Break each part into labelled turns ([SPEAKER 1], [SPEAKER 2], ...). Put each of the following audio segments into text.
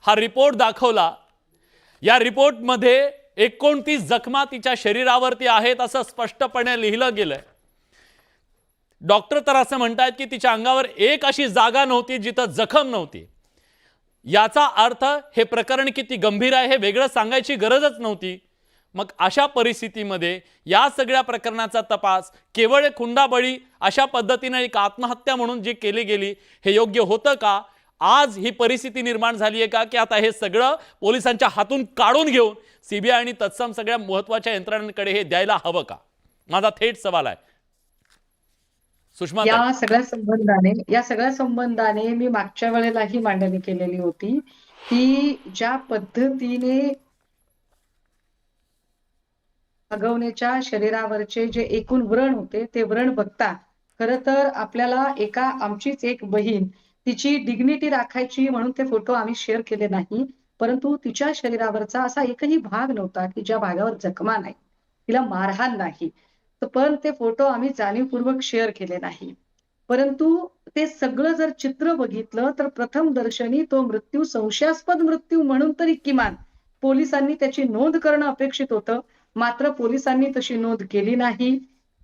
[SPEAKER 1] हा रिपोर्ट दाखवला। या रिपोर्टमध्ये 29 जखमा तिच्या शरीरावरती आहेत असं स्पष्टपणे लिहिलं गेलंय। डॉक्टर तर असं म्हणतात की तिच्या अंगावर एक अशी जागा नव्हती जिथं जखम नव्हती। याचा अर्थ हे प्रकरण किती गंभीर आहे हे वेगळं सांगायची गरजच नव्हती। मग अशा परिस्थितीमध्ये या सगळ्या प्रकरणाचा तपास केवळ खुंडाबळी अशा पद्धतीने एक आत्महत्या म्हणून जी केली गेली हे योग्य होतं का? आज ही परिस्थिती निर्माण झाली आहे का की आता हे सगळं पोलिसांच्या हातून काढून घेऊन सीबीआय आणि तत्सम सगळ्या महत्त्वाच्या यंत्रणांकडे हे द्यायला हवं का? माझा थेट सवाल आहे। सुषमा ताई,
[SPEAKER 2] या सगळ्या संबंधाने मी मागच्या वेळेलाही मांडणी केलेली होती की ज्या पद्धतीने अगवनेच्या शरीरावरचे जे एकूण व्रण होते ते व्रण बघता खरं तर आपल्याला आमचीच एक बहीण तिची डिग्निटी राखायची म्हणून ते फोटो आम्ही शेअर केले नाही, परंतु तिच्या शरीरावरचा असा एकही भाग नव्हता की ज्या भागावर जखमा नाही, तिला मारहाण नाही, पण ते फोटो आम्ही जाणीवपूर्वक शेअर केले नाही। परंतु ते सगळं जर चित्र बघितलं तर प्रथम दर्शनी तो मृत्यू संशयास्पद मृत्यू म्हणून तरी किमान पोलिसांनी त्याची नोंद करणं अपेक्षित होतं, मात्र पोलिसांनी तशी नोंद केली नाही।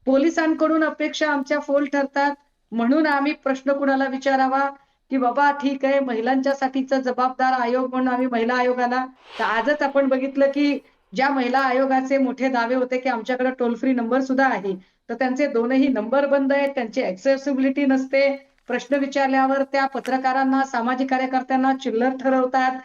[SPEAKER 2] पोलिसांकडून अपेक्षा आमच्या फोल ठरतात म्हणून आम्ही प्रश्न कुणाला विचारावा की बाबा ठीक आहे महिलांच्यासाठीचा जबाबदार आयोग म्हणून आम्ही महिला आयोगाला, तर आजच आपण बघितलं की ज्या महिला आयोगाचे मोठे दावे होते की आमच्याकडे टोल फ्री नंबर सुद्धा आहे, तर त्यांचे दोनही नंबर बंद आहेत, त्यांची ऍक्सेसिबिलिटी नसते। प्रश्न विचारल्यावर त्या पत्रकारांना सामाजिक कार्यकर्त्यांना चिल्लर ठरवतात।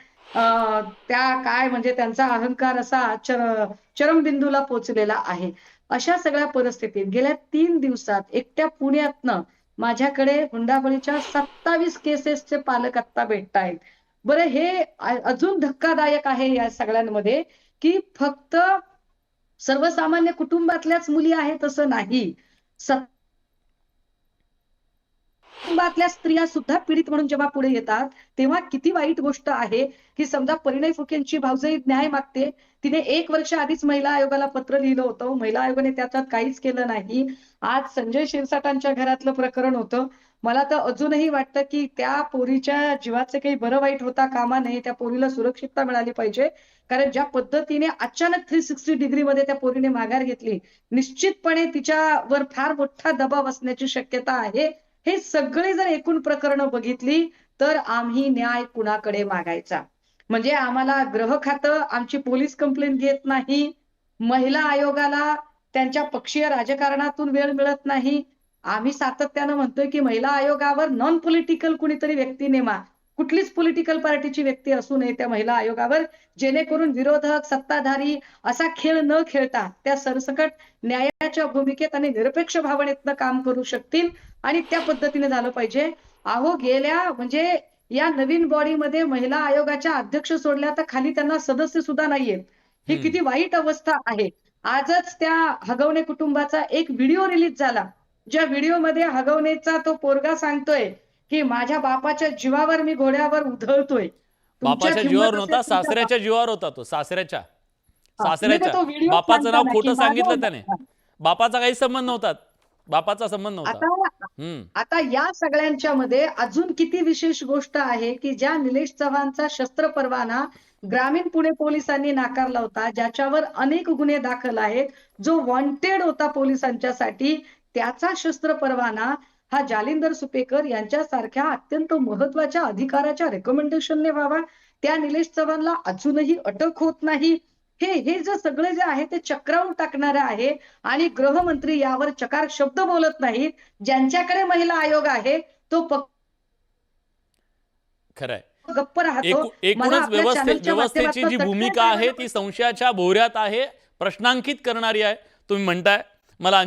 [SPEAKER 2] त्या काय म्हणजे त्यांचा अहंकार असा चरमबिंदूला पोहोचलेला आहे। अशा सगळ्या परिस्थितीत गेल्या 3 दिवसात एकट्या पुण्यातनं माझ्याकडे हुंडाबळीच्या 27 केसेसचे पालक आता भेटतायत। बरं हे अजून धक्कादायक आहे या सगळ्यांमध्ये की फक्त सर्वसामान्य कुटुंबातल्याच मुली आहेत असं नाही, कुटुंबातल्या स्त्रिया सुद्धा पीडित म्हणून जेव्हा पुढे येतात तेव्हा किती वाईट गोष्ट आहे की समजा परिणय फुकेंची भाऊजाई न्याय मागते, तिने 1 वर्ष आधीच महिला आयोगाला पत्र लिहिलं होतं, महिला आयोगाने त्याच्यात काहीच केलं नाही। आज संजय शिरसाटांच्या घरातलं प्रकरण होतं, मला तर अजूनही वाटतं की त्या पोरीच्या जीवाचे काही बरं वाईट होता कामा नये, त्या पोरीला सुरक्षितता मिळाली पाहिजे, कारण ज्या पद्धतीने अचानक 360 डिग्रीमध्ये त्या पोरीने माघार घेतली, निश्चितपणे तिच्यावर फार मोठा दबाव असण्याची शक्यता आहे। हे सगळे जर एकूण प्रकरणं बघितली तर आम्ही न्याय कुणाकडे मागायचा? म्हणजे आम्हाला गृह खातं आमची पोलीस कंप्लेंट घेत नाही, महिला आयोगाला त्यांच्या पक्षीय राजकारणातून वेळ मिळत नाही। आम्ही सातत्यानं म्हणतोय की महिला आयोगावर नॉन पॉलिटिकल कुणीतरी व्यक्ती नेमा, कुठलीच पॉलिटिकल पार्टीची व्यक्ती असू नये त्या महिला आयोगावर, जेणेकरून विरोधक सत्ताधारी असा खेळ न खेळता त्या सरसकट न्यायाच्या भूमिकेत आणि निरपेक्ष भावनेतनं काम करू शकतील आणि त्या पद्धतीने झालं पाहिजे। अहो गेल्या म्हणजे या नवीन बॉडीमध्ये महिला आयोगाच्या अध्यक्ष सोडल्या तर खाली त्यांना सदस्य सुद्धा नाहीयेत, ही किती वाईट अवस्था आहे। आजच त्या हगवणे कुटुंबाचा एक व्हिडिओ रिलीज झाला, ज्या व्हिडिओमध्ये हगवणेचा तो पोरगा सांगतोय की माझ्या बापाच्या जीवावर मी घोड्यावर उधळतोय, तुमच्यात
[SPEAKER 1] बापाच्या जीवावर
[SPEAKER 2] हिंमत
[SPEAKER 1] नव्हता,
[SPEAKER 2] असेल तुमच्या
[SPEAKER 1] सासऱ्याच्या जीवावर होता तो, सासऱ्याच्या
[SPEAKER 2] म्हणजे
[SPEAKER 1] सासऱ्याच्या
[SPEAKER 2] तो व्हिडिओ
[SPEAKER 1] बापाचं नाव
[SPEAKER 2] सांगताना की
[SPEAKER 1] खोटं
[SPEAKER 2] माझ्या
[SPEAKER 1] सांगितलं त्याने। बापाचा काही संबंध नव्हता, बापाचा संबंध नव्हता।
[SPEAKER 2] आता आता या सगळ्यांच्या मध्ये अजून किती विशेष गोष्ट आहे की ज्या निलेश चव्हाणचा शस्त्र परवाना ग्रामीण पुणे पोलिसांनी नाकारला होता, ज्याच्यावर अनेक गुन्हे दाखल आहेत, जो वॉन्टेड होता पोलिसांच्यासाठी, त्याचा शस्त्र परवाना हा जालिंदर सुपेकर यांच्यासारख्या अत्यंत महत्वाच्या अधिकाऱ्याच्या रेकमेंडेशनने व्हावा, त्या निलेश चव्हाणला अजूनही अटक होत नाही। हे हे जे सगळे जे आहे ते चक्रावून टाकणारे आहे आणि गृहमंत्री यावर चकार शब्द बोलत नाहीत। ज्यांच्याकडे महिला आयोग आहे तो
[SPEAKER 1] खरंय,
[SPEAKER 2] गप्प राहतो। मला
[SPEAKER 1] एकूणच
[SPEAKER 2] आपल्या चॅनलच्या
[SPEAKER 1] व्यवस्थेची
[SPEAKER 2] माध्यमातून
[SPEAKER 1] जी
[SPEAKER 2] सगळ्या
[SPEAKER 1] भूमिका आहे ती संशयाच्या भोवऱ्यात आहे, प्रश्नांकित करणारी आहे। तुम्ही म्हणताय मला